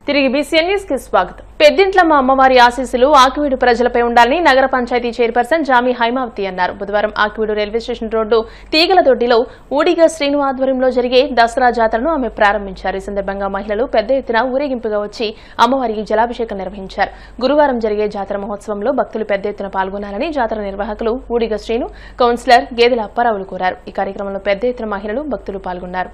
తిరిగి BCN news కి స్వాగతం. పెద్దింట్లమ్మ అమ్మవారి ఆశీస్సులు ఆకివీడు ప్రజలపై ఉండాలని నగర పంచాయతీ చైర్పర్సన్ జామి హైమావతి అన్నారు. బుధవారం ఆకివీడు రైల్వే స్టేషన్ రోడ్డు తీగలదొడ్డిలో ఊడిగ శ్రీను ఆధ్వర్యంలో జరిగే దసరా జాతరను ఆమె ప్రారంభించారు. ఈ సందర్భంగా మహిళలు పెద్ద ఎత్తున ఊరేగింపుగా వచ్చి అమ్మవారికి జలాభిషేకం నిర్వహించారు. గురువారం జరిగే జాతర మహోత్సవంలో భక్తులు పెద్ద ఎత్తున పాల్గొనాలని జాతర నిర్వాహకులు ఊడిగ శ్రీను, కౌన్సిలర్ గేదెల అప్పారావులు కోరారు. ఈ కార్యక్రమంలో పెద్ద ఎత్తున మహిళలు, భక్తులు పాల్గొన్నారు.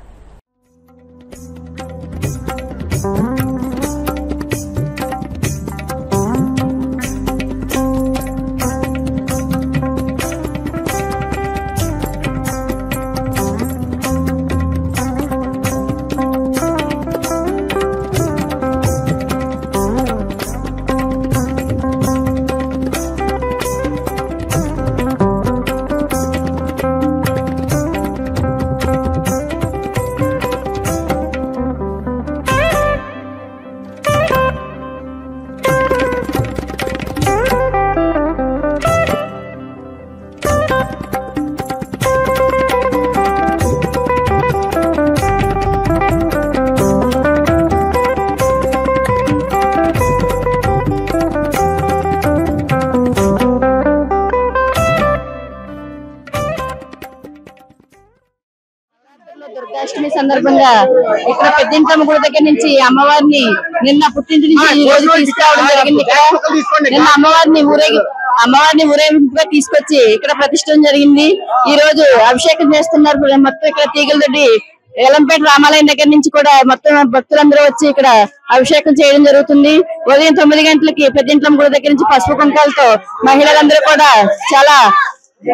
దుర్గాష్టమి సందర్భంగా ఇక్కడ పెద్దింటమ్మ గుడి దగ్గర నుంచి అమ్మవారిని నిన్న పుట్టింటి నుంచి ఈ రోజు తీసుకురావడం జరిగింది. ఇక్కడ నిన్న అమ్మవారిని ఊరేగింపుగా తీసుకొచ్చి ఇక్కడ ప్రతిష్ఠించడం జరిగింది. ఈ రోజు అభిషేకం చేస్తున్నారు. మొత్తం ఇక్కడ తీగలదొడ్డి ఎలంపేట రామాలయం దగ్గర నుంచి కూడా మొత్తం భక్తులందరూ వచ్చి ఇక్కడ అభిషేకం చేయడం జరుగుతుంది. ఉదయం 9 గంటలకి పెద్దింటమ్మ గుడి దగ్గర నుంచి పసుపు కుంకాలతో మహిళలందరూ కూడా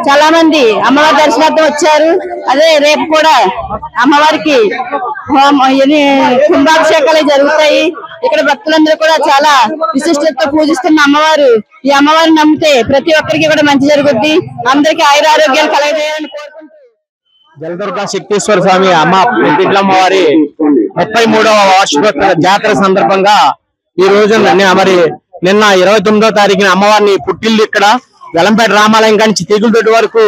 చాలా మంది అమ్మవారి దర్శనార్థం వచ్చారు. అదే రేపు కూడా అమ్మవారికి కుంభాభిషేకాలు జరుగుతాయి. ఇక్కడ భక్తులందరూ కూడా చాలా విశిష్టతతో పూజిస్తున్న అమ్మవారు. ఈ అమ్మవారిని నమ్మితే ప్రతి ఒక్కరికి కూడా మంచి జరుగుద్ది. అందరికీ ఆయురారోగ్యాలు కలగజేయాలని కోరుకుంటూ జలదుర్గా శక్తేశ్వర స్వామి అమ్మ పెద్దింట్లమ్మ వారి 33వ వార్షికోత్సవ జాతర సందర్భంగా ఈ రోజు నిన్న 29వ తారీఖున అమ్మవారిని పుట్టిల్లు ఇక్కడ వెలంపేట రామాలయం నుంచి తీగులదొడ్డి వరకు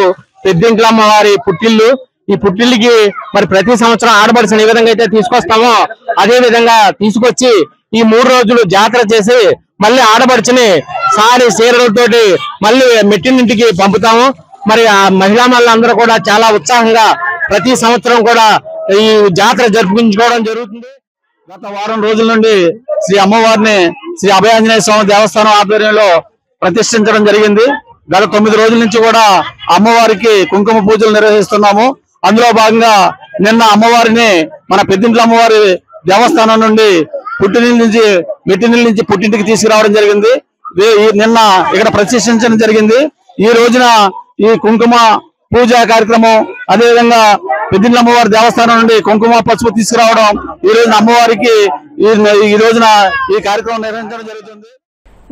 పెద్దింట్లమ్మ వారి పుట్టిల్లు. ఈ పుట్టిల్లుకి మరి ప్రతి సంవత్సరం ఆడబడిసిన ఏ విధంగా అయితే తీసుకొస్తామో అదే విధంగా తీసుకొచ్చి ఈ 3 రోజులు జాతర చేసి మళ్ళీ ఆడబడిచిని సారి చీరలతోటి మళ్ళీ మెట్టినింటికి పంపుతాము. మరి ఆ మహిళా మహిళలందరూ కూడా చాలా ఉత్సాహంగా ప్రతి సంవత్సరం కూడా ఈ జాతర జరుపుకుంచుకోవడం జరుగుతుంది. గత వారం రోజుల నుండి శ్రీ అమ్మవారిని శ్రీ అభయాంజనేయ స్వామి దేవస్థానం ఆధ్వర్యంలో ప్రతిష్ఠించడం జరిగింది. గత 9 రోజుల నుంచి కూడా అమ్మవారికి కుంకుమ పూజలు నిర్వహిస్తున్నాము. అందులో భాగంగా నిన్న అమ్మవారిని మన పెద్దింట్ల అమ్మవారి దేవస్థానం నుండి మెట్టినిల్ నుంచి పుట్టింటికి తీసుకురావడం జరిగింది. నిన్న ఇక్కడ ప్రతిష్ఠించడం జరిగింది. ఈ రోజున ఈ కుంకుమ పూజ కార్యక్రమం, అదేవిధంగా పెద్దింట్ల అమ్మవారి దేవస్థానం నుండి కుంకుమ పసుపు తీసుకురావడం ఈ రోజున అమ్మవారికి ఈ రోజున ఈ కార్యక్రమం నిర్వహించడం జరుగుతుంది.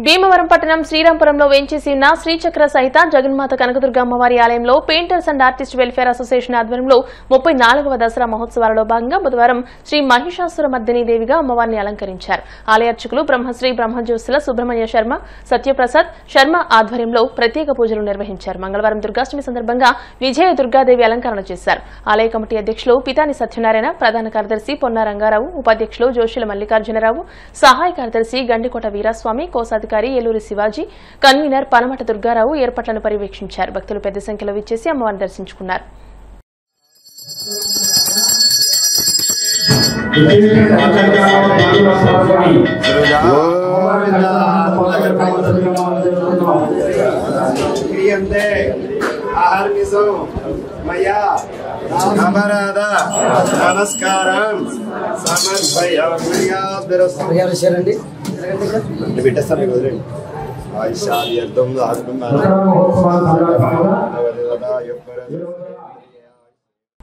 భీమవరం పట్టణం శ్రీరాంపురంలో వేంచేసి ఉన్న శ్రీచక్ర సహిత జగన్మాత కనకదుర్గ అమ్మవారి ఆలయంలో painters and artist welfare association ఆధ్వర్యంలో 34వ దసరా మహోత్సవాలలో భాగంగా బుధవారం శ్రీ మహిషాసుర మర్దిని దేవిగా అమ్మవారిని అలంకరించారు. ఆలయ అర్చకులు బ్రహ్మశ్రీ బ్రహ్మజ్యోతుల సుబ్రహ్మణ్య శర్మ, సత్యప్రసాద్ శర్మ ఆధ్వర్యంలో ప్రత్యేక పూజలు నిర్వహించారు. మంగళవారం దుర్గాష్టమి సందర్భంగా విజయ దుర్గాదేవి అలంకరణ చేశారు. ఆలయ కమిటీ అధ్యక్షులు పితాని సత్యనారాయణ, ప్రధాన కార్యదర్శి పొన్న రంగారావు, ఉపాధ్యక్షులు జోషుల మల్లికార్జునరావు, సహాయ కార్యదర్శి గండికోట వీరాస్వామి, కోశాధికారి ఏలూరి శివాజీ, కన్వీనర్ పనమట దుర్గారావు ఏర్పాట్లను పర్యవేక్షించారు. భక్తులు పెద్ద సంఖ్యలో విచ్చేసి అమ్మవారిని దర్శించుకున్నారు. నమస్కారం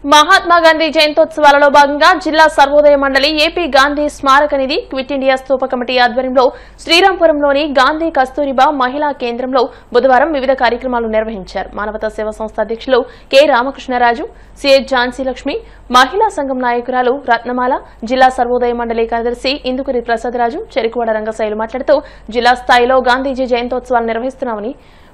మహాత్మా గాంధీ జయంతోత్సవాలలో భాగంగా జిల్లా సర్వోదయ మండలి ఏపీ గాంధీ స్మారక నిధి క్విట్ ఇండియా స్తూప కమిటీ ఆధ్వర్యంలో శ్రీరాంపురంలోని గాంధీ కస్తూరిబా మహిళా కేంద్రంలో బుధవారం వివిధ కార్యక్రమాలు నిర్వహించారు. మానవతా సేవా సంస్థ అధ్యక్షులు కె రామకృష్ణరాజు, సిఐ ఝాన్సీ లక్ష్మి, మహిళా సంఘం నాయకురాలు రత్నమాల, జిల్లా సర్వోదయ మండలి కార్యదర్శి ఇందుకూరి ప్రసాదరాజు, చెరుకువాడ రంగశైలు మాట్లాడుతూ జిల్లా స్థాయిలో గాంధీజీ జయంతోత్సవాలు నిర్వహిస్తున్నామని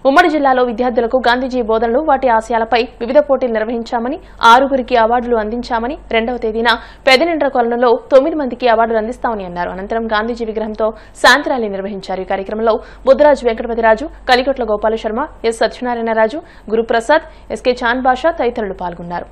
ఉమ్మడి జిల్లాలో విద్యార్థులకు గాంధీజీ బోధనలు వాటి ఆశయాలపై వివిధ పోటీలు నిర్వహించామని 6గురికి అవార్డులు అందించామని 2వ తేదీన పెదనిండ్ర కొలనులో 9 మందికి అవార్డులు అందిస్తామని అన్నారు. అనంతరం గాంధీజీ విగ్రహంతో శాంతి ర్యాలీ నిర్వహించారు. ఈ కార్యక్రమంలో బుద్ధరాజు వెంకటపతిరాజు, కలికొట్ల గోపాల శర్మ, ఎస్ సత్యనారాయణరాజు, గురుప్రసాద్, ఎస్కే చాంద్ బాషా తదితరులు పాల్గొన్నారు.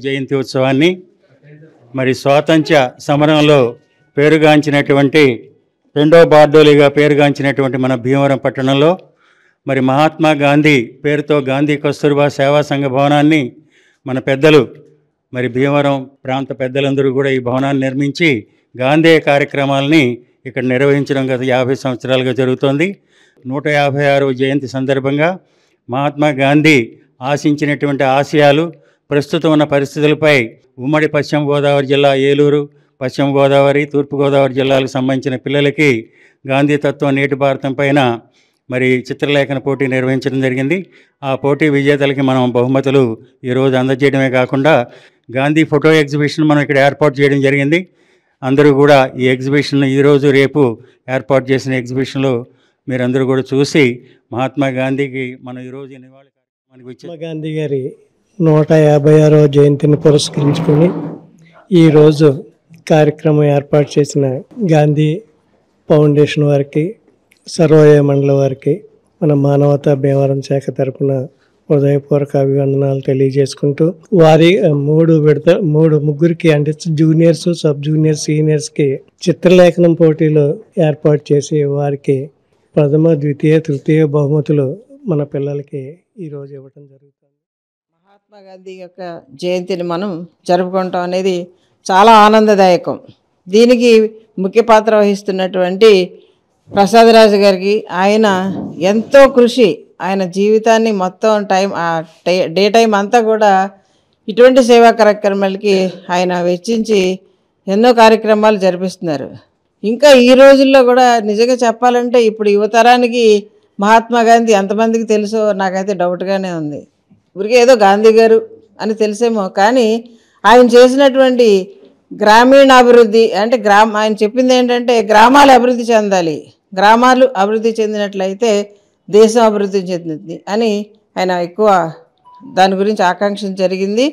జయంతి ఉత్సవాన్ని మరి స్వాతంత్ర్య సమరంలో పేరుగాంచినటువంటి రెండో బార్డోలీగా పేరుగాంచినటువంటి మన భీమవరం పట్టణంలో మరి మహాత్మా గాంధీ పేరుతో గాంధీ కస్తూర్బా సేవా సంఘ భవనాన్ని మన పెద్దలు మరి భీమవరం ప్రాంత పెద్దలందరూ కూడా ఈ భవనాన్ని నిర్మించి గాంధీ కార్యక్రమాలని ఇక్కడ నిర్వహించడం గత 50 సంవత్సరాలుగా జరుగుతోంది. 156వ జయంతి సందర్భంగా మహాత్మా గాంధీ ఆశించినటువంటి ఆశయాలు, ప్రస్తుతం ఉన్న పరిస్థితులపై ఉమ్మడి పశ్చిమ గోదావరి జిల్లా, ఏలూరు, పశ్చిమ గోదావరి, తూర్పుగోదావరి జిల్లాలకు సంబంధించిన పిల్లలకి గాంధీ తత్వం నేటి భారతం పైన మరి చిత్రలేఖన పోటీ నిర్వహించడం జరిగింది. ఆ పోటీ విజేతలకి మనం బహుమతులు ఈరోజు అందజేయడమే కాకుండా గాంధీ ఫోటో ఎగ్జిబిషన్ మనం ఇక్కడ ఏర్పాటు చేయడం జరిగింది. అందరూ కూడా ఈ ఎగ్జిబిషన్ ఈరోజు రేపు ఏర్పాటు చేసిన ఎగ్జిబిషన్లో మీరందరూ కూడా చూసి మహాత్మా గాంధీకి మనం ఈరోజు నివాళి కార్యక్రమానికి వచ్చి మహాత్మా గాంధీ గారి 156వ జయంతిని పురస్కరించుకొని ఈరోజు కార్యక్రమం ఏర్పాటు చేసిన గాంధీ ఫౌండేషన్ వారికి, సర్వోదయ మండలి వారికి మన మానవతా భీమవరం శాఖ తరపున హృదయపూర్వక అభివందనాలు తెలియజేసుకుంటూ వారి ముగ్గురికి అంటే జూనియర్స్, సబ్ జూనియర్, సీనియర్స్కి చిత్రలేఖనం పోటీలు ఏర్పాటు చేసి వారికి ప్రథమ, ద్వితీయ, తృతీయ బహుమతులు మన పిల్లలకి ఈరోజు ఇవ్వడం జరుగుతుంది. మహాత్మా గాంధీ యొక్క జయంతిని మనం జరుపుకోవటం అనేది చాలా ఆనందదాయకం. దీనికి ముఖ్య పాత్ర వహిస్తున్నటువంటి ప్రసాదరాజు గారికి ఆయన ఎంతో కృషి, ఆయన జీవితాన్ని మొత్తం డే టైం అంతా కూడా ఇటువంటి సేవా కార్యక్రమాలకి ఆయన వెచ్చించి ఎన్నో కార్యక్రమాలు జరిపిస్తున్నారు. ఇంకా ఈ రోజుల్లో కూడా నిజంగా చెప్పాలంటే ఇప్పుడు యువతరానికి మహాత్మా గాంధీ ఎంతమందికి తెలుసో నాకైతే డౌట్గానే ఉంది. ఊరికే ఏదో గాంధీ గారు అని తెలిసేమో, కానీ ఆయన చేసినటువంటి గ్రామీణాభివృద్ధి అంటే ఆయన చెప్పింది ఏంటంటే గ్రామాలు అభివృద్ధి చెందాలి, గ్రామాలు అభివృద్ధి చెందినట్లయితే దేశం అభివృద్ధి చెందుతుంది అని ఆయన ఎక్కువ దాని గురించి ఆకాంక్ష జరిగింది.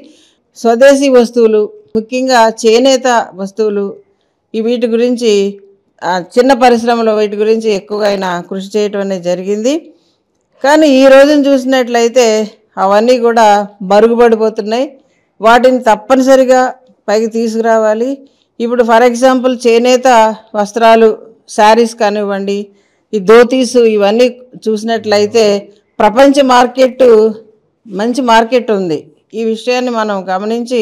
స్వదేశీ వస్తువులు, ముఖ్యంగా చేనేత వస్తువులు, వీటి గురించి చిన్న పరిశ్రమలో వీటి గురించి ఎక్కువగా ఆయన కృషి చేయటం అనేది జరిగింది. కానీ ఈ రోజున చూసినట్లయితే అవన్నీ కూడా మరుగుపడిపోతున్నాయి. వాటిని తప్పనిసరిగా పైకి తీసుకురావాలి. ఇప్పుడు ఫర్ ఎగ్జాంపుల్ చేనేత వస్త్రాలు, శారీస్ కానివ్వండి, ఈ ధోతీసు, ఇవన్నీ చూసినట్లయితే ప్రపంచ మార్కెట్, మంచి మార్కెట్ ఉంది. ఈ విషయాన్ని మనం గమనించి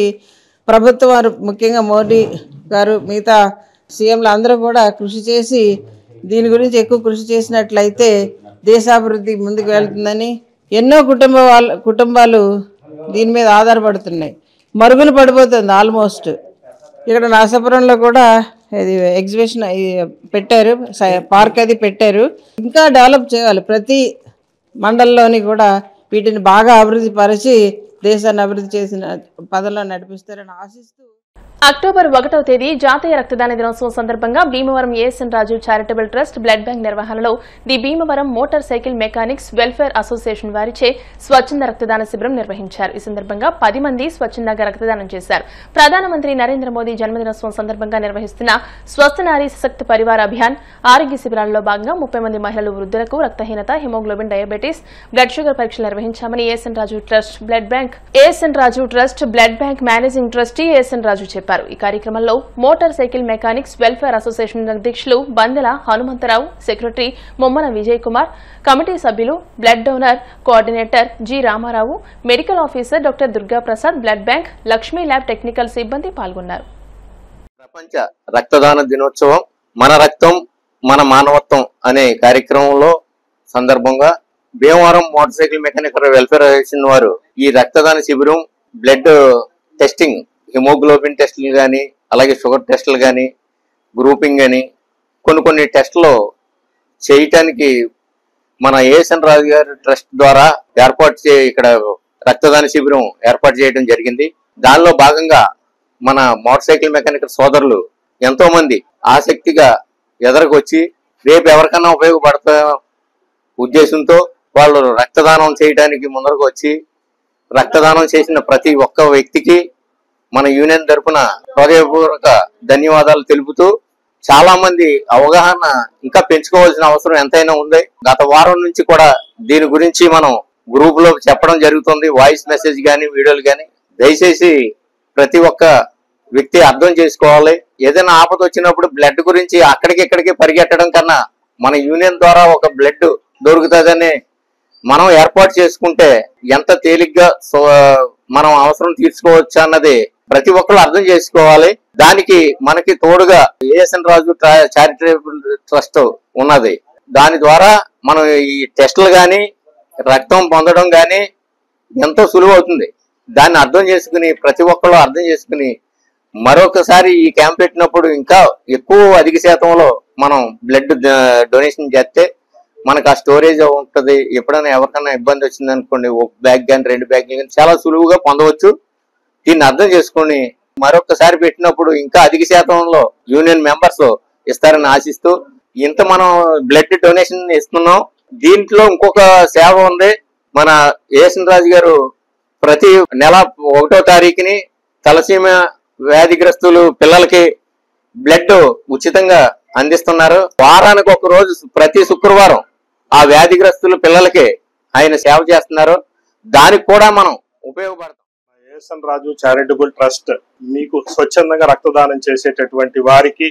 ప్రభుత్వం వారు, ముఖ్యంగా మోడీ గారు, మిగతా సీఎంలు అందరూ కూడా కృషి చేసి దీని గురించి ఎక్కువ కృషి చేసినట్లయితే దేశాభివృద్ధి ముందుకు వెళ్తుందని ఎన్నో కుటుంబాలు దీని మీద ఆధారపడుతున్నాయి. మరుగున పడిపోతుంది ఆల్మోస్ట్. ఇక్కడ నరసాపురంలో కూడా ఇది ఎగ్జిబిషన్ పెట్టారు, పార్క్ అది పెట్టారు. ఇంకా డెవలప్ చేయాలి. ప్రతి మండలంలోని కూడా వీటిని బాగా అభివృద్ధి పరిచి దేశాన్ని అభివృద్ధి చేసిన పదంలో నడిపిస్తారని ఆశిస్తూ అక్టోబర్ 1వ తేదీ జాతీయ రక్తదాన దినోత్సవం సందర్భంగా భీమవరం ఏఎస్ఎన్ రాజు చారిటబుల్ ట్రస్ట్ బ్లడ్ బ్యాంక్ నిర్వహణలో the Bhimavaram motor cycle mechanics welfare association వారిచే స్వచ్ఛంద రక్తదాన శిబిరం నిర్వహించారు. ఈ సందర్భంగా 10 మంది స్వచ్ఛందంగా రక్తదానం చేశారు. ప్రధానమంత్రి నరేంద్ర మోదీ జన్మదినోత్సవం సందర్భంగా నిర్వహిస్తున్న స్వస్థ నారీ సశక్త పరివార్ అభియాన్ ఆరోగ్య శిబిరాల్లో భాగంగా 30 మంది మహిళలు, వృద్ధులకు రక్తహీనత, హిమోగ్లోబిన్, డయాబెటీస్, బ్లడ్ షుగర్ పరీక్షలు నిర్వహించామని ASN Raju trust blood bank managing trustee ASN Raju చెప్పారు. తెలిపారు. ఈ కార్యక్రమంలో motor cycle mechanics welfare association అధ్యక్షులు బందెల హనుమంతరావు, సెక్రటరీ మొమ్మన విజయ్ కుమార్, కమిటీ సభ్యులు, blood donor coordinator G Ramarao, medical officer doctor Durgaprasad, blood bank, Lakshmi lab technical సిబ్బంది పాల్గొన్నారు. ప్రపంచ రక్తదాన దినోత్సవం మన రక్తం మన మానవత్వం అనే కార్యక్రమంలో సందర్భంగా Bhimavaram motor cycle mechanical welfare association వారు ఈ రక్తదాన శిబిరం, బ్లడ్ టెస్టింగ్, హిమోగ్లోబిన్ టెస్టులు కానీ, అలాగే షుగర్ టెస్టులు కానీ, గ్రూపింగ్ అని కొన్ని టెస్టులు చేయటానికి మన ఏఎస్ఎన్ రాజు గారి ట్రస్ట్ ద్వారా ఇక్కడ రక్తదాన శిబిరం ఏర్పాటు చేయడం జరిగింది. దానిలో భాగంగా మన మోటార్ సైకిల్ మెకానికల్ సోదరులు ఎంతో మంది ఆసక్తిగా ఎదరకొచ్చి రేపు ఎవరికైనా ఉపయోగపడతా ఉద్దేశంతో వాళ్ళు రక్తదానం చేయడానికి ముందరకు వచ్చి రక్తదానం చేసిన ప్రతి ఒక్క వ్యక్తికి మన యూనియన్ తరఫున హృదయపూర్వక ధన్యవాదాలు తెలుపుతూ చాలా మంది అవగాహన ఇంకా పెంచుకోవాల్సిన అవసరం ఎంతైనా ఉంది. గత వారం నుంచి కూడా దీని గురించి మనం గ్రూప్ లో చెప్పడం జరుగుతుంది. వాయిస్ మెసేజ్ కానీ, వీడియోలు కానీ. దయచేసి ప్రతి ఒక్క వ్యక్తి అర్థం చేసుకోవాలి. ఏదైనా ఆపద వచ్చినప్పుడు బ్లడ్ గురించి అక్కడికి పరిగెట్టడం కన్నా మన యూనియన్ ద్వారా ఒక బ్లడ్ దొరుకుతుందని మనం ఏర్పాటు చేసుకుంటే ఎంత తేలిగ్గా మనం అవసరం తీర్చుకోవచ్చు అన్నది ప్రతి ఒక్కరు అర్థం చేసుకోవాలి. దానికి మనకి తోడుగా ఏఎస్ఎన్ రాజు చారిటబుల్ ట్రస్ట్ ఉన్నది. దాని ద్వారా మనం ఈ టెస్టులు కానీ, రక్తం పొందడం కానీ ఎంతో సులువు అవుతుంది. దాన్ని అర్థం చేసుకుని ప్రతి ఒక్కరు అర్థం చేసుకుని మరొకసారి ఈ క్యాంప్ పెట్టినప్పుడు ఇంకా ఎక్కువ అధిక శాతంలో మనం బ్లడ్ డొనేషన్ చేస్తే మనకు ఆ స్టోరేజ్ ఉంటుంది. ఎప్పుడైనా ఎవరికైనా ఇబ్బంది వచ్చింది అనుకోండి, ఒక బ్యాగ్ కానీ 2 బ్యాగ్లు కానీ చాలా సులువుగా పొందవచ్చు. దీన్ని అర్థం చేసుకుని మరొకసారి పెట్టినప్పుడు ఇంకా అధిక శాతంలో యూనియన్ మెంబర్స్ ఇస్తారని ఆశిస్తూ ఇంత మనం బ్లడ్ డొనేషన్ ఇస్తున్నాం. దీంట్లో ఇంకొక సేవ ఉంది. మన ఏఎస్ఎన్ రాజు గారు ప్రతి నెల 1వ తారీఖుని తలసీమ వ్యాధిగ్రస్తులు పిల్లలకి బ్లడ్ ఉచితంగా అందిస్తున్నారు. వారానికి ఒక రోజు ప్రతి శుక్రవారం ఆ వ్యాధిగ్రస్తుల పిల్లలకి ఆయన సేవ చేస్తున్నారు. దానికి కూడా మనం ఉపయోగపడతాం. ఏఎస్ఎన్ రాజు చారిటబుల్ ట్రస్ట్ మీకు స్వచ్ఛందంగా రక్తదానం చేసేటటువంటి వారికి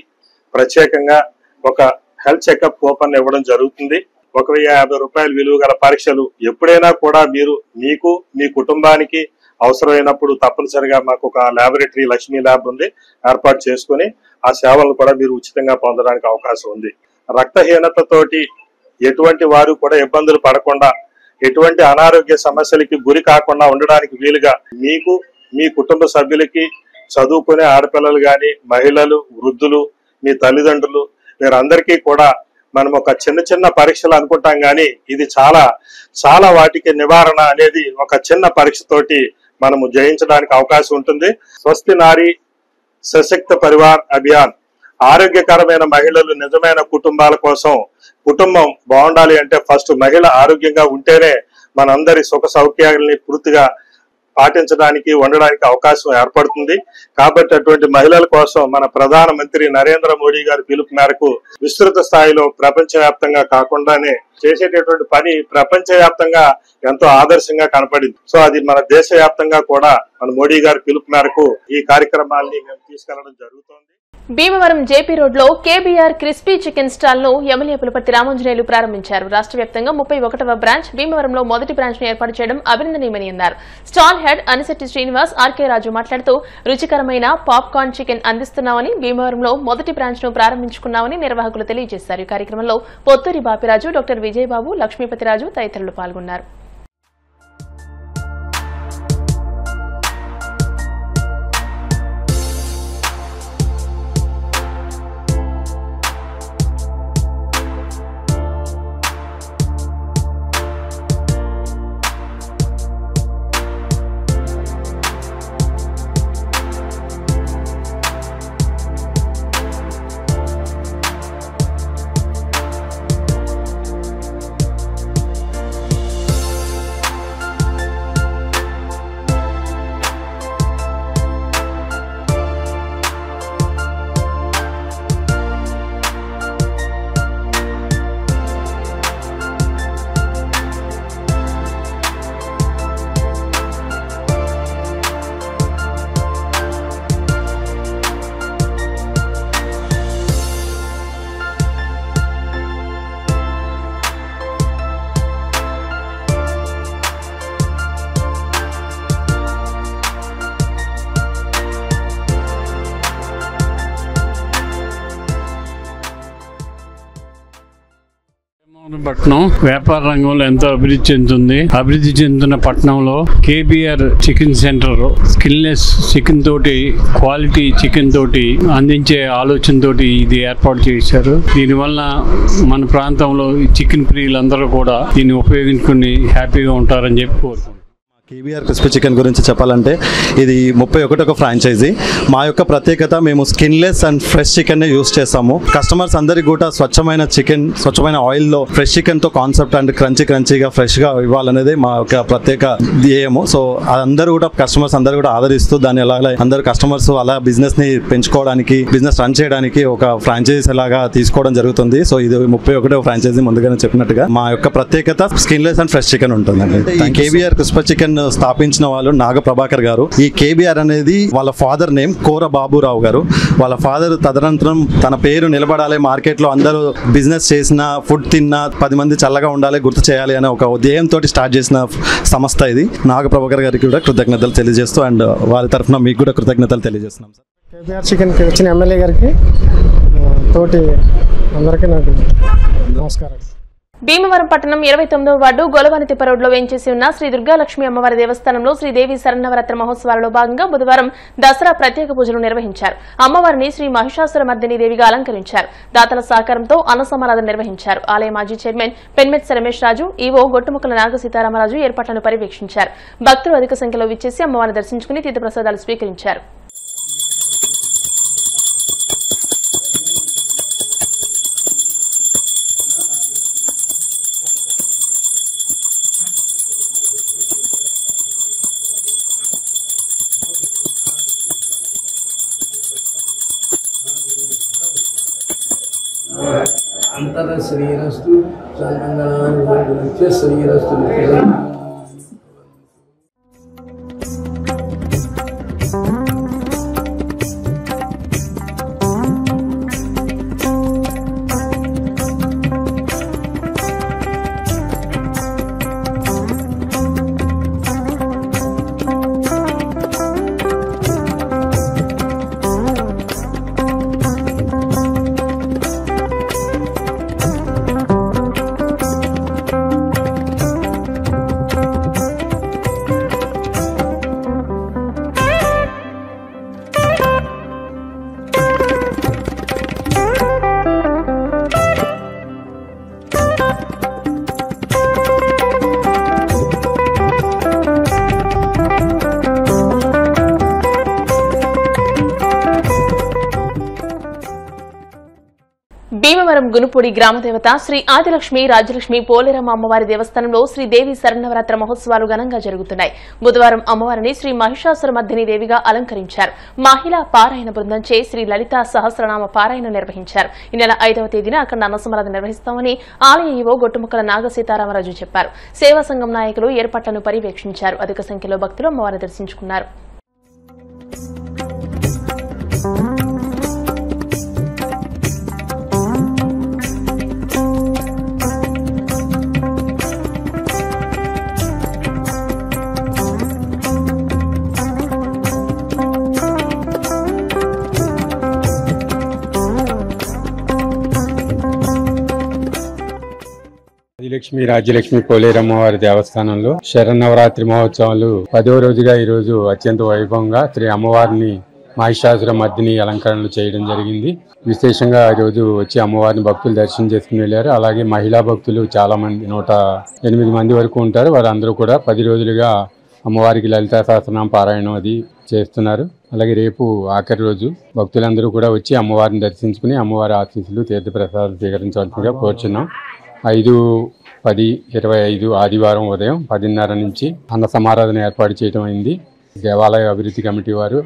ప్రత్యేకంగా ఒక హెల్త్ చెకప్ కూపన్ ఇవ్వడం జరుగుతుంది. 1,050 రూపాయల విలువ గల పరీక్షలు ఎప్పుడైనా కూడా మీరు మీకు మీ కుటుంబానికి అవసరమైనప్పుడు తప్పనిసరిగా మాకు ఒక ల్యాబొరేటరీ లక్ష్మీ ల్యాబ్ ఉంది, ఏర్పాటు చేసుకుని ఆ సేవలను కూడా మీరు ఉచితంగా పొందడానికి అవకాశం ఉంది. రక్తహీనతతోటి ఎటువంటి వారు కూడా ఇబ్బందులు పడకుండా, ఎటువంటి అనారోగ్య సమస్యలకి గురి కాకుండా ఉండడానికి వీలుగా మీకు, మీ కుటుంబ సభ్యులకి, చదువుకునే ఆడపిల్లలు కానీ, మహిళలు, వృద్ధులు, మీ తల్లిదండ్రులు వీరందరికీ కూడా మనం ఒక చిన్న పరీక్షలు అనుకుంటాం కానీ ఇది చాలా వాటికి నివారణ అనేది ఒక చిన్న పరీక్షతోటి మనము జయించడానికి అవకాశం ఉంటుంది. స్వస్తి నారీ సశక్త పరివార్ అభియాన్ ఆరోగ్యకరమైన మహిళలు నిజమైన కుటుంబాల కోసం. కుటుంబం బాగుండాలి అంటే ఫస్ట్ మహిళ ఆరోగ్యంగా ఉంటేనే మనందరి సుఖ సౌఖ్యాలని పూర్తిగా పాటించడానికి, ఉండడానికి అవకాశం ఏర్పడుతుంది. కాబట్టి అటువంటి మహిళల కోసం మన ప్రధానమంత్రి నరేంద్ర మోడీ గారి పిలుపు మేరకు విస్తృత స్థాయిలో ప్రపంచవ్యాప్తంగా కాకుండానే చేసేటటువంటి పని ప్రపంచవ్యాప్తంగా ఎంతో ఆదర్శంగా కనపడింది. సో అది మన దేశవ్యాప్తంగా కూడా మన మోడీ గారి పిలుపు మేరకు ఈ కార్యక్రమాన్ని మేము తీసుకెళ్లడం జరుగుతోంది. భీమవరం జేపీ రోడ్ లో కేబీఆర్ క్రిస్పీ చికెన్ స్టాల్ ను ఎమ్మెల్యే పులపర్తి రామాంజనేయులు ప్రారంభించారు. రాష్ట్ర వ్యాప్తంగా 31వ బ్రాంచ్, భీమవరంలో మొదటి బ్రాంచ్ ను ఏర్పాటు చేయడం అభినందనీయమని అన్నారు. Stall head Anisetti Srinivas, RK Raju మాట్లాడుతూ రుచికరమైన పాప్కార్న్ చికెన్ అందిస్తున్నామని, భీమవరంలో మొదటి బ్రాంచ్ ను ప్రారంభించుకున్నామని నిర్వాహకులు తెలియజేశారు. ఈ కార్యక్రమంలో పొత్తూరి బాపిరాజు, డాక్టర్ విజయబాబు, లక్ష్మీపతిరాజు తదితరులు పాల్గొన్నారు. పట్నం వ్యాపార రంగంలో ఎంతో అభివృద్ధి చెందుతుంది. అభివృద్ధి చెందుతున్న పట్టణంలో KBR chicken centre skinless chicken తోటి క్వాలిటీ చికెన్ తోటి అందించే ఆలోచన తోటి ఇది ఏర్పాటు చేశారు. దీనివల్ల మన ప్రాంతంలో చికెన్ ప్రియులందరూ కూడా దీన్ని ఉపయోగించుకుని హ్యాపీగా ఉంటారని చెప్పి కోరుకుంటున్నాను. కేబిఆర్ క్రిస్పీ చికెన్ గురించి చెప్పాలంటే ఇది 31వ ఫ్రాంచైజీ. మా యొక్క ప్రత్యేకత మేము skinless and fresh chicken use చేస్తాము. కస్టమర్స్ అందరికీ కూడా స్వచ్ఛమైన చికెన్, స్వచ్ఛమైన ఆయిల్లో ఫ్రెష్ చికెన్తో కాన్సెప్ట్ అండ్ క్రంచీగా ఫ్రెష్గా ఇవ్వాలనేది మా యొక్క ప్రత్యేక ధ్యేయము. సో అందరూ కూడా కస్టమర్స్ అందరూ కూడా ఆదరిస్తూ దాన్ని ఎలా అందరు కస్టమర్స్ అలా బిజినెస్ని పెంచుకోవడానికి, బిజినెస్ రన్ చేయడానికి ఒక ఫ్రాంచైజీ లాగా తీసుకోవడం జరుగుతుంది. సో ఇది 31వ ఫ్రాంచైజీ ముందుగానే చెప్పినట్టుగా మా యొక్క ప్రత్యేకత స్కిన్లెస్ అండ్ ఫ్రెష్ చికెన్ ఉంటుందండి. ఈ కేబిఆర్ క్రిస్పీ చికెన్ స్థాపించిన వాళ్ళు నాగ ప్రభాకర్ గారు. ఈ కేబిఆర్ అనేది వాళ్ళ ఫాదర్ నేమ్ కోర బాబురావు గారు. వాళ్ళ ఫాదర్ తదనంతరం తన పేరు నిలబడాలి, మార్కెట్లో అందరూ బిజినెస్ చేసిన, ఫుడ్ తిన్నా 10 మంది చల్లగా ఉండాలి, గుర్తు చేయాలి అనే ఒక ధ్యేయంతో స్టార్ట్ చేసిన సంస్థ ఇది. నాగ ప్రభాకర్ గారికి కూడా కృతజ్ఞతలు తెలియజేస్తూ అండ్ వారి తరఫున మీకు కూడా కృతజ్ఞతలు తెలియజేస్తున్నాం సార్. కేబిఆర్ చికెన్కి వచ్చిన ఎమ్మెల్యే గారికి తోటి అందరికీ నాకు నమస్కారం. భీమవరం పట్టణం 29వ వార్డు గొలవనితిప్ప రోడ్లో వేంచేసి ఉన్న శ్రీ దుర్గాలక్ష్మి అమ్మవారి దేవస్థానంలో శ్రీదేవి శరన్నవరాత్రి మహోత్సవాలలో భాగంగా బుధవారం దసరా ప్రత్యేక పూజలు నిర్వహించారు. అమ్మవారిని శ్రీ మహిషాసురమర్దిని దేవిగా అలంకరించారు. దాతల సహకారంతో అన్న సమారాధన నిర్వహించారు. ఆలయ మాజీ చైర్మన్ పెన్మెత్స రమేష్ రాజు, ఈవో గొట్టుముక్కల నాగ సీతారామరాజు ఏర్పాట్లను పర్యవేక్షించారు. భక్తులు అధిక సంఖ్యలో విచ్చేసి అమ్మవారిని దర్శించుకుని తీర్థప్రసాదాలు స్వీకరించారు. అంతర శ్రీరస్తు శ్రీరస్తు. భీమవరం గునుపూడి గ్రామదేవత శ్రీ ఆదిలక్ష్మి రాజ్యలక్ష్మి పోలేరమ్మ అమ్మవారి దేవస్థానంలో శ్రీదేవి శరన్నవరాత్రి మహోత్సవాలు ఘనంగా జరుగుతున్నాయి. బుధవారం అమ్మవారిని శ్రీ మహిషాసురమర్దిని దేవిగా అలంకరించారు. మహిళా పారాయణ బృందంచే శ్రీ లలితా సహస్రనామ పారాయణ నిర్వహించారు. ఈ నెల 5వ తేదీన అఖండ అన్నసమారాధన నిర్వహిస్తామని ఆలయ ఈవో గొట్టుముక్కల నాగ సీతారామరాజు చెప్పారు. సేవా సంఘం నాయకులు ఏర్పాట్లను పర్యవేక్షించారు. అధిక సంఖ్యలో భక్తులు అమ్మవారిని దర్శించుకున్నారు. ఆదిలక్ష్మి రాజ్యలక్ష్మి పోలేరమ్మవారి దేవస్థానంలో శరన్నవరాత్రి మహోత్సవాలు 10వ రోజుగా ఈ రోజు అత్యంత వైభవంగా శ్రీ అమ్మవారిని మహిషాసుర మర్దిని అలంకరణలు చేయడం జరిగింది. విశేషంగా ఈ రోజు వచ్చి అమ్మవారిని భక్తులు దర్శనం చేసుకుని వెళ్ళారు. అలాగే మహిళా భక్తులు చాలా మంది 108 మంది వరకు ఉంటారు. వారందరూ కూడా 10 రోజులుగా అమ్మవారికి లలితా సహస్రనామ పారాయణం అది చేస్తున్నారు. అలాగే రేపు ఆఖరి రోజు భక్తులందరూ కూడా వచ్చి అమ్మవారిని దర్శించుకుని అమ్మవారి ఆశీస్సులు తీర్థప్రసాదాలు స్వీకరించాల్సిందిగా కోరుచున్నాం. 5, 10, 25 ఆదివారం ఉదయం 10:30 నుంచి అన్న సమారాధన ఏర్పాటు చేయడం అయింది. దేవాలయ అభివృద్ధి కమిటీ వారు,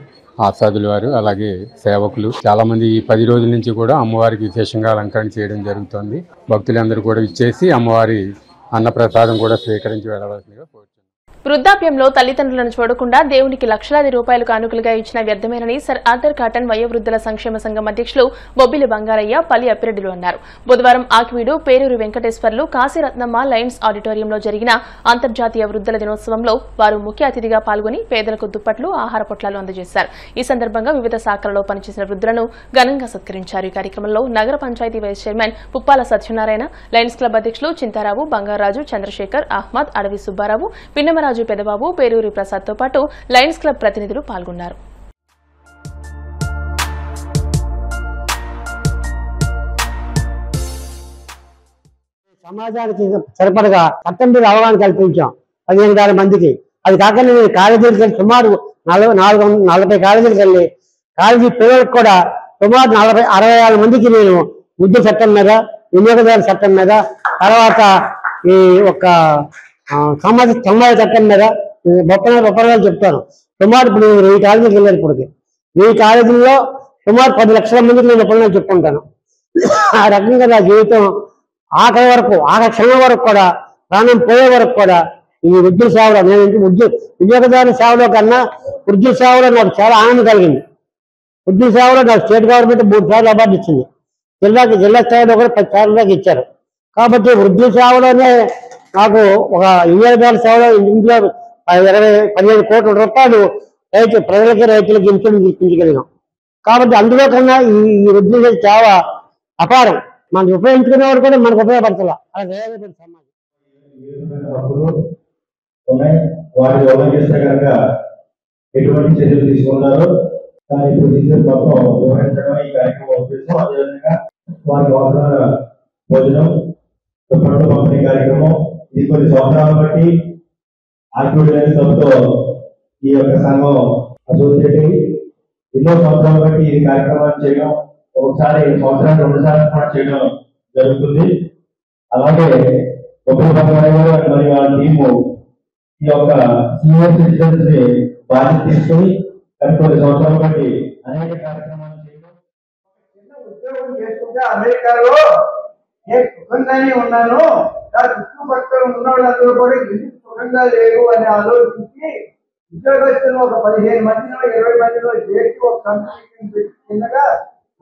ఆసాదుల వారు, అలాగే సేవకులు చాలా మంది 10 రోజుల నుంచి కూడా అమ్మవారికి విశేషంగా అలంకరణ చేయడం జరుగుతుంది. భక్తులందరూ కూడా ఇచ్చేసి అమ్మవారి అన్నప్రసాదం కూడా స్వీకరించి వెళ్ళవలసిందిగా కోరుచున్నాం. వృద్ధాప్యంలో తల్లిదండ్రులను చూడకుండా దేవునికి లక్షలాది రూపాయలు కానుకలుగా ఇచ్చిన వ్యర్థమేనని సర్ ఆర్థర్ కాటన్ వయోవృద్ధుల సంక్షేమ సంఘం అధ్యక్షులు బొబ్బిలి బంగారయ్య పల్లి అప్పిరెడ్డిలు అన్నారు. బుధవారం ఆకివీడు పేరూరు వెంకటేశ్వర్లు కాశీరత్నమ్మ లయన్స్ ఆడిటోరియంలో జరిగిన అంతర్జాతీయ వృద్ధుల దినోత్సవంలో వారు ముఖ్య అతిథిగా పాల్గొని పేదలకు దుప్పట్లు, ఆహార పొట్లాలు అందజేశారు. ఈ సందర్భంగా వివిధ శాఖలలో పనిచేసిన వృద్ధులను ఘనంగా సత్కరించారు. ఈ కార్యక్రమంలో నగర panchayat vice chairman Puppala Satyanarayana, Lions Club అధ్యక్షులు చింతారావు, బంగారాజు, చంద్రశేఖర్, అహ్మద్, అడవి సుబ్బారావు, పిన్నమరాజు పెదబాబు, పేరూరి ప్రసాద్ తో పాటు లయన్స్ క్లబ్ ప్రతినిధులు పాల్గొన్నారు. సమాజానికి సరిపడగా చట్టం మీద అవగాహన కల్పించాం 15,000 మందికి. అది కాకుండా నేను కాలేజీలకు వెళ్ళి సుమారు 40 కాలేజీలకు వెళ్ళి కాలేజీ పిల్లలకు కూడా సుమారు 60,000 మందికి నేను విద్య చట్టం మీద, వినియోగదారుల చట్టం మీద, తర్వాత ఈ ఒక సమాజ చట్టం మీద 30 చెప్తాను. సుమారు ఇప్పుడు 1000 కాలేజీలకు వెళ్ళాను. ఇప్పటికి 1000 కాలేజీల్లో సుమారు 10 లక్షల మందికి నేను ఉపన్యాసం చెప్పుకుంటాను. ఆ రకంగా నా జీవితం ఆఖరి వరకు, ఆఖరి క్షణం వరకు కూడా, ప్రాణం పోయే వరకు కూడా ఈ వృద్ధుల సేవలో, నేను వినియోగదారుల సేవలో కన్నా వృద్ధుల సేవలో నాకు చాలా ఆనందం కలిగింది. వృద్ధుల సేవలో నాకు స్టేట్ గవర్నమెంట్ 3 సార్లు అవార్డు ఇచ్చింది. జిల్లా స్థాయిలో కూడా 10 సార్లు దాకా ఇచ్చారు. కాబట్టి వృద్ధుల సేవలోనే నాకు ఒక వినియోగదారుల సేవలో ఇంట్లో 15 కోట్ల రూపాయలు రైతులకి ఇన్సూరెన్స్ ఇప్పించగలిగాం. కాబట్టి అందులో కన్నా ఈ వృద్ధుల సేవ అపారం. మనకు ఉపయోగించుకునే వాడు కూడా మనకు ఉపయోగపడతలా. వాటి చేస్తే కనుక ఎటువంటి చర్యలు తీసుకున్నారో దాని ప్రొసీజర్ మొత్తం వివరించడం ఈ కార్యక్రమం ఉద్దేశం. అదేవిధంగా వారికి అవసరమైన భోజనం, దుప్పట్లు పంపిణీ కార్యక్రమం ఇది కొన్ని సంవత్సరాలు బట్టి ఆక్టివిటీ తమతో ఈ యొక్క సంఘం అసోసియేట్ అయ్యి ఎన్నో సంవత్సరాలు బట్టి ఈ కార్యక్రమాలు చేయడం, ఒకసారి సంవత్సరానికి 2 సార్లు కూడా చేయడం జరుగుతుంది. అలాగే మరి వాళ్ళ టీము ఈ యొక్క సీనియర్ సిటిజన్స్ ని బాధ్యత తీసుకుని కొన్ని సంవత్సరాలు బట్టి అనేక కార్యక్రమాలు చేయడం. ఉద్యోగం చేసుకుంటే అమెరికాలో నేను సుఖంగానే ఉన్నాను, నా చుట్టుపక్కల ఉన్న వాళ్ళందరూ కూడా ఎందుకు సుఖంగా లేరు అని ఆలోచించి ఉద్యోగస్తులు ఒక 15 మందిలో 20 మందిలో చేసి ఒక కంపెనీ పెట్టి చిన్నగా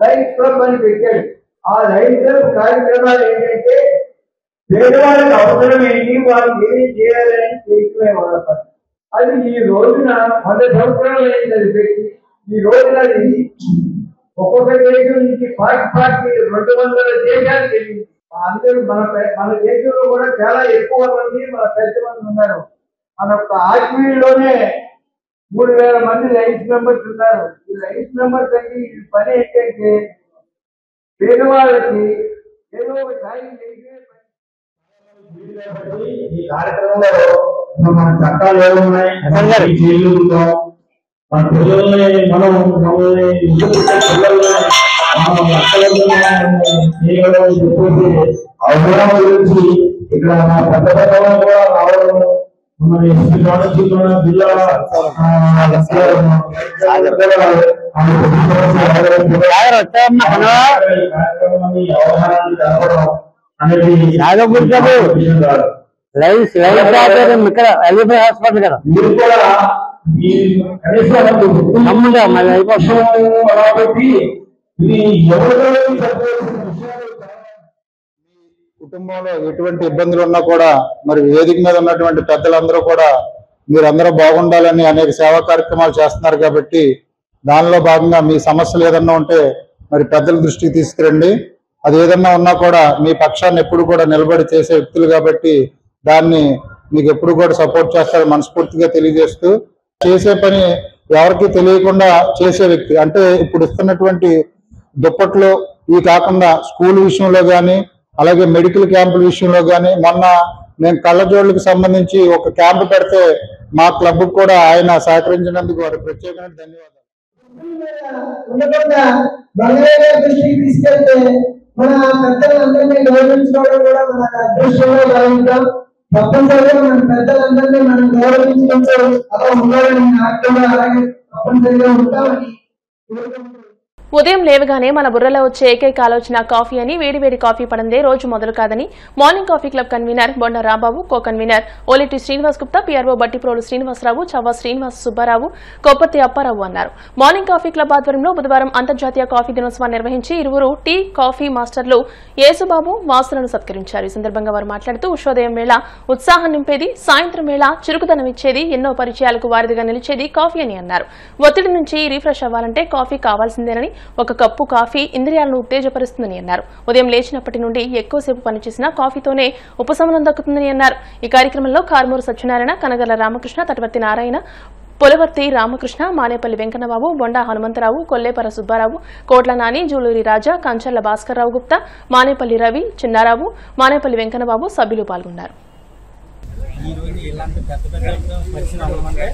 లయన్స్ క్లబ్ అని పెట్టాడు. ఆ లయన్స్ క్లబ్ కార్యక్రమాలు ఏంటంటే పేదవాళ్ళకి అవసరం ఏంటి, వాళ్ళకి ఏమి చేయాలని చేయటమే వాళ్ళ పని. అది ఈ రోజున 100 సంవత్సరాలు అయింది అది పెట్టి. ఈ రోజున అది ఒక్కొక్క దేశం నుంచి 40 200 దేశాలు తెలియదు. అందరూ మన దేశంలో కూడా చాలా ఎక్కువ మంది మన పెద్ద మంది ఉన్నారు. మన యొక్క ఆత్మీయుల్లోనే 3,000 మంది లైన్స్ మెంబర్స్ ఉన్నారు. ఈ లైన్స్ మెంబర్స్ అంటే ఈ పని ఏంటంటే పేదవాళ్ళకి ఏదో ఒక సాయం చేసే ఈ కార్యక్రమంలో మన చట్టాలు ఏమున్నాయి, మన పిల్లల్ని మనం మమ్మల్ని అవసరం గురించి ఇక్కడ పెద్ద పెద్ద కూడా రావడం, జిల్లా హాస్పిటల్ కదా కుటుంబంలో ఎటువంటి ఇబ్బందులు ఉన్నా కూడా మరి వేదిక మీద ఉన్నటువంటి పెద్దలందరూ కూడా మీరందరూ బాగుండాలని అనేక సేవా కార్యక్రమాలు చేస్తున్నారు. కాబట్టి దానిలో భాగంగా మీ సమస్యలు ఏదన్నా ఉంటే మరి పెద్దల దృష్టికి తీసుకురండి. అది ఏదన్నా ఉన్నా కూడా మీ పక్షాన్ని ఎప్పుడు కూడా నిలబడి చేసే వ్యక్తులు కాబట్టి దాన్ని మీకు ఎప్పుడు కూడా సపోర్ట్ చేస్తారని మనస్ఫూర్తిగా తెలియజేస్తూ, చేసే పని ఎవరికి తెలియకుండా చేసే వ్యక్తి అంటే ఇప్పుడు ఇస్తున్నటువంటి దుప్పట్లు ఇవి కాకుండా స్కూల్ విషయంలో కానీ అలాగే మెడికల్ క్యాంపుల విషయంలో కానీ మొన్న నేను కళ్ళజోళ్ళకి సంబంధించి ఒక క్యాంపు పెడితే మా క్లబ్ కూడా ఆయన సహకరించినందుకు వారికి ప్రత్యేకమైన ధన్యవాదాలు. తీసుకెళ్తే మన పెద్దలందరినీ గౌరవించుకోవడం కూడా మన అదృష్టంలో భావించాం. తప్పనిసరిగా మన పెద్దలందరినీ మనం గౌరవించుకుంటూ అలా ఉండాలని నాకు కూడా అలాగే తప్పనిసరిగా ఉంటామని ఉదయం లేవగానే మన బుర్రలో వచ్చే ఏకైక ఆలోచన కాఫీ అని, వేడివేడి కాఫీ పడందే రోజు మొదలు కాదని morning coffee club convener Bonda Rambabu, co convener Oliti Srinivas Gupta, PRO Battiprolu Srinivasarao, Chavva Srinivasa Subbarao, Koppati Apparao అన్నారు. మార్నింగ్ కాఫీ క్లబ్ ఆధ్వర్యంలో బుధవారం అంతర్జాతీయ కాఫీ దినోత్సవాన్ని నిర్వహించి ఇరువురు టీ, కాఫీ మాస్టర్లు యేసుబాబు, వాసులను సత్కరించారు. ఈ సందర్భంగా వారు మాట్లాడుతూ ఉషోదయం వేళ ఉత్సాహం నింపేది, సాయంత్రం వేళ చురుకుదనం ఇచ్చేది, ఎన్నో పరిచయాలకు వారిదిగా నిలిచేది కాఫీ అని అన్నారు. ఒత్తిడి నుంచి రీఫ్రెష్ అవ్వాలంటే కాఫీ కావాల్సిందేనని, ఒక కప్పు కాఫీ ఇంద్రియాలను ఉత్తేజపరుస్తుందని అన్నారు. ఉదయం లేచినప్పటి నుండి ఎక్కువసేపు పనిచేసినా కాఫీతోనే ఉపశమనం దక్కుతుందని అన్నారు. ఈ కార్యక్రమంలో కార్మూరు సత్యనారాయణ, కనగల రామకృష్ణ, తటవర్తి నారాయణ, పొలవర్తి రామకృష్ణ, మానేపల్లి వెంకన్నబాబు, బొండా హనుమంతరావు, కొల్లేపర సుబ్బారావు, కోట్ల నాని, జూలూరి రాజా, కంచర్ల భాస్కర్రావు గుప్తా, మానేపల్లి రవి, చిన్నారావు, మానేపల్లి వెంకన్నబాబు సభ్యులు పాల్గొన్నారు. ఈ రోజు ఇలాంటి పెద్ద పెద్ద పరిశ్రమ అవ్వమంటే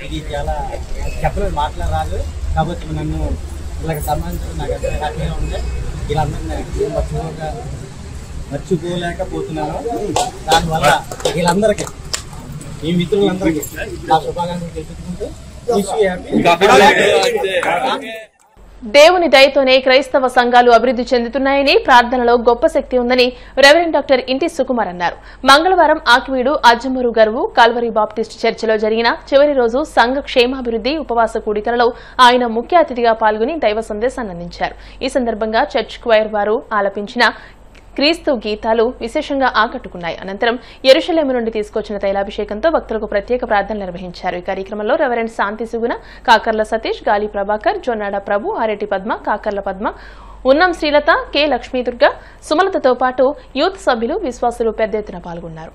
ఇది చాలా చెప్పలేదు, మాట్లాడాలి. కాబట్టి నన్ను ఇలాగ సన్మానించడం నాకు ఎంతో హ్యాపీగా ఉంది. వీళ్ళందరినీ మర్చిపోలేకపోతున్నాను. దానివల్ల వీళ్ళందరికీ, ఈ మిత్రులందరికీ నా శుభాకాంక్షలు తెలుసుకుంటూ దేవుని దయతోనే క్రైస్తవ సంఘాలు అభివృద్ది చెందుతున్నాయని, ప్రార్థనలో గొప్ప శక్తి ఉందని రెవరెండ్ డాక్టర్ ఇంటి సుకుమార్ అన్నారు. మంగళవారం ఆకివీడు అజ్జమూరు గరువు కాల్వరీ బాప్టిస్ట్ చర్చిలో జరిగిన చివరి రోజు సంఘ క్షేమాభివృద్ది ఉపవాస కూడికలలో ఆయన ముఖ్య అతిథిగా పాల్గొని దైవ సందేశాన్ని అందించారు. ఈ సందర్భంగా చర్చ్ క్వైర్ వారు ఆలపించిన క్రీస్తు గీతాలు విశేషంగా ఆకట్టుకున్నాయి. అనంతరం యెరూషలేము నుండి తీసుకొచ్చిన తైలాభిషేకంతో భక్తులకు ప్రత్యేక ప్రార్థనలు నిర్వహించారు. ఈ కార్యక్రమంలో రెవరెండ్ శాంతి సుగుణ, కాకర్ల సతీష్, గాలి ప్రభాకర్, జొన్నాడ ప్రభు, ఆరెడ్డి పద్మ, కాకర్ల పద్మ, ఉన్నం శ్రీలత, కె లక్ష్మీదుర్గ, సుమలతతో పాటు యూత్ సభ్యులు, విశ్వాసులు పెద్ద ఎత్తున పాల్గొన్నారు.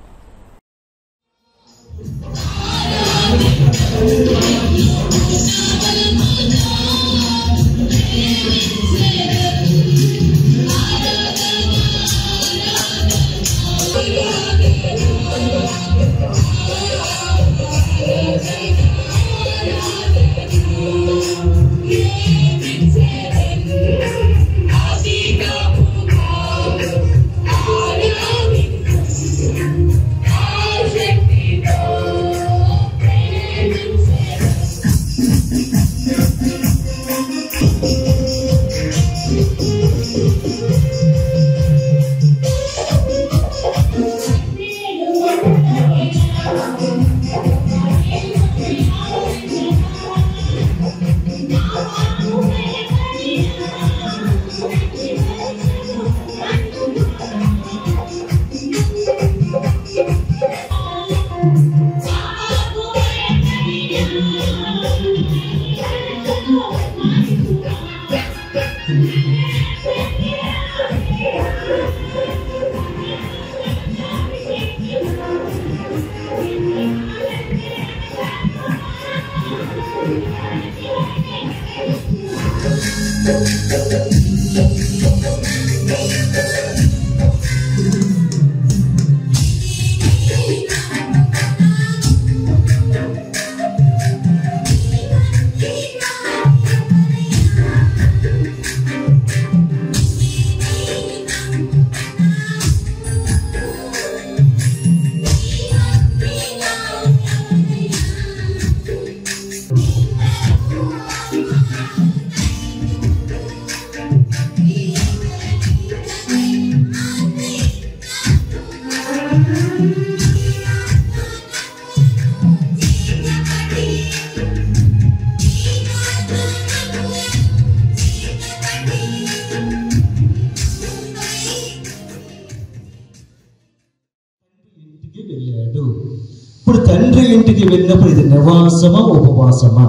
ఇప్పుడు తండ్రి ఇంటికి వెళ్ళినప్పుడు ఇది నివాసమా ఉపవాసమా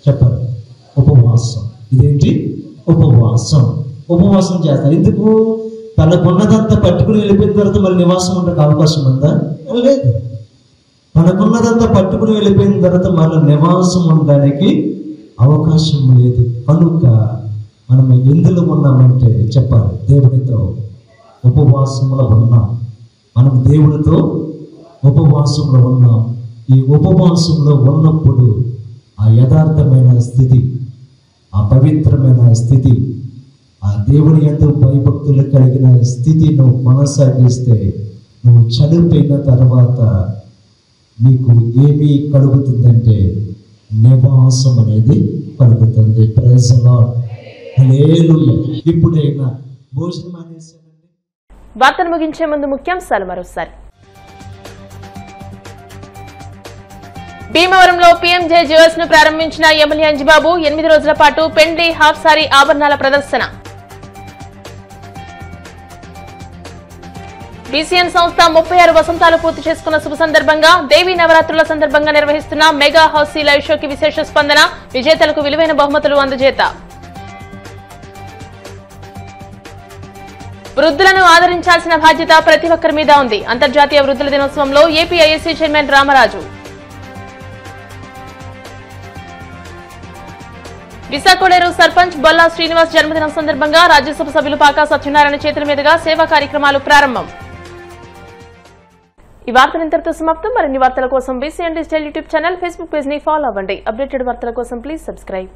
చెప్పండి? ఉపవాసం. ఇదేంటి? ఉపవాసం. ఉపవాసం చేస్తారు ఎందుకు? తనకున్నదంతా పట్టుకుని వెళ్ళిపోయిన తర్వాత మళ్ళీ నివాసం ఉండడానికి అవకాశం ఉందా? లేదు. తనకున్నదంతా పట్టుకుని వెళ్ళిపోయిన తర్వాత మళ్ళీ నివాసం ఉండడానికి అవకాశం లేదు. కనుక మనం ఎందులో ఉన్నామంటే చెప్పాలి, దేవునితో ఉపవాసంలో ఉన్నాం. మనం దేవునితో ఉపవాసంలో ఉన్నాం. ఈ ఉపవాసంలో ఉన్నప్పుడు ఆ యథార్థమైన స్థితి, ఆ పవిత్రమైన స్థితి, ఆ దేవుని యందు భయభక్తులు కలిగిన స్థితి నువ్వు కొనసాగిస్తే నువ్వు చనిపోయిన తర్వాత నీకు ఏమి కలుగుతుందంటే నివాసం అనేది కలుగుతుంది. Praise the Lord. హల్లెలూయా. ఇప్పుడైనా భోజనం మానేశానండి. వార్తలు ముగించే ముందు ముఖ్యాంశాలు మరోసారి. భీమవరంలో పీఎంజే జ్యువెల్స్ ను ప్రారంభించిన ఎమ్మెల్యే అంజిబాబు 8 రోజుల పాటు పెండ్లి హాఫ్ సారీ ఆభరణాల ప్రదర్శన. బీసీఎన్ సంస్థ 36 వసంతాలు పూర్తి చేసుకున్న శుభ సందర్భంగా దేవీ నవరాత్రుల సందర్భంగా నిర్వహిస్తున్న మెగా హౌసీ లైవ్ షోకి విశేష స్పందన. విజేతలకు విలువైన బహుమతులు అందజేత. వృద్ధులను ఆదరించాల్సిన బాధ్యత ప్రతి ఒక్కరి మీద ఉంది. అంతర్జాతీయ వృద్ధుల దినోత్సవంలో ఏపీఐఎస్సీ చైర్మన్ రామరాజు. విశాఖోడేరు సర్పంచ్ బొల్లా శ్రీనివాస్ జన్మదినం సందర్భంగా రాజ్యసభ సభ్యులు పాకా సత్యనారాయణ చేతుల మీదుగా సేవా కార్యక్రమాలు ప్రారంభం. ఈ వార్తలు ఇంతటితో సమాప్తం. మరిన్ని వార్తల కోసం BCN digital YouTube channel, Facebook page ని ఫాలో అవ్వండి. అప్డేటెడ్ వార్తల కోసం ప్లీజ్ సబ్స్క్రైబ్.